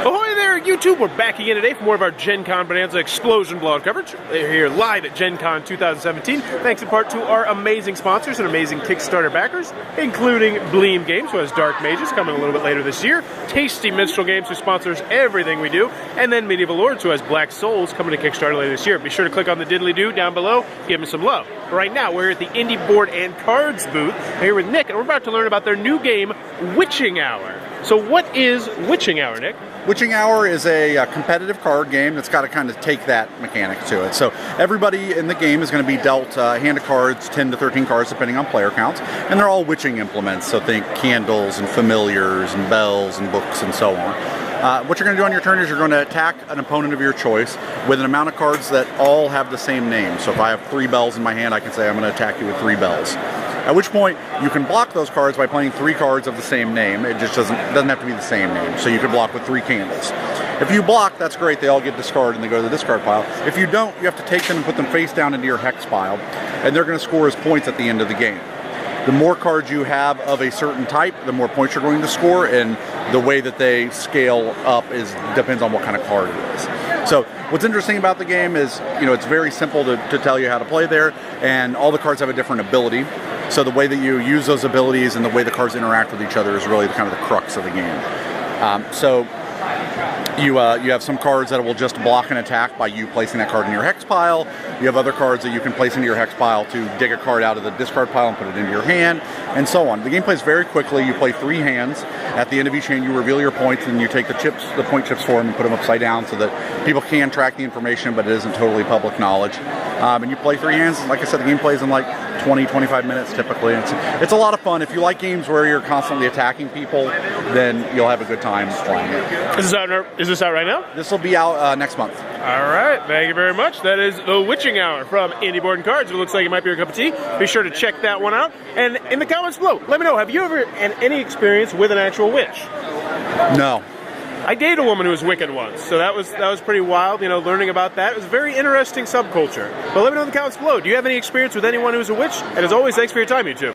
Ahoy there, YouTube! We're back again today for more of our Gencon Bonanza Explosion blog coverage. We're here live at Gencon 2017, thanks in part to our amazing sponsors and amazing Kickstarter backers, including Bleem Games, who has Dark Mages coming a little bit later this year, Tasty Minstrel Games, who sponsors everything we do, and then Medieval Lords, who has Black Souls coming to Kickstarter later this year. Be sure to click on the diddly-doo down below, give them some love. Right now, we're at the Indie Board and Cards booth, here with Nick, and we're about to learn about their new game, Witching Hour. So what is Witching Hour, Nick? Witching Hour is a competitive card game that's got to kind of take that mechanic to it. So everybody in the game is going to be dealt a hand of cards, 10 to 13 cards depending on player counts, and they're all witching implements. So think candles and familiars and bells and books and so on. What you're going to do on your turn is you're going to attack an opponent of your choice with an amount of cards that all have the same name. So if I have 3 bells in my hand, I can say I'm going to attack you with 3 bells. At which point, you can block those cards by playing 3 cards of the same name. It just doesn't have to be the same name. So you can block with 3 candles. If you block, that's great. They all get discarded and they go to the discard pile. If you don't, you have to take them and put them face down into your hex pile. And they're going to score as points at the end of the game. The more cards you have of a certain type, the more points you're going to score, and the way that they scale up depends on what kind of card it is. So what's interesting about the game is, it's very simple to tell you how to play there, and all the cards have a different ability. So the way that you use those abilities and the way the cards interact with each other is really kind of the crux of the game. So you have some cards that will just block an attack by you placing that card in your hex pile. You have other cards that you can place into your hex pile to dig a card out of the discard pile and put it into your hand, and so on. The game plays very quickly. You play 3 hands. At the end of each hand, you reveal your points, and you take the point chips for them and put them upside down so that people can track the information, but it isn't totally public knowledge. And you play 3 hands. Like I said, the game plays in like 20-25 minutes typically. It's a lot of fun. If you like games where you're constantly attacking people, then you'll have a good time playing it. Is this out right now? This will be out next month. All right, thank you very much. That is the Witching Hour from Indie Board and Cards. It looks like it might be your cup of tea. Be sure to check that one out. And in the comments below, let me know, have you ever had any experience with an actual witch? No. I dated a woman who was Wiccan once, so that was pretty wild, learning about that. It was a very interesting subculture. But let me know in the comments below, do you have any experience with anyone who's a witch? And as always, thanks for your time, YouTube.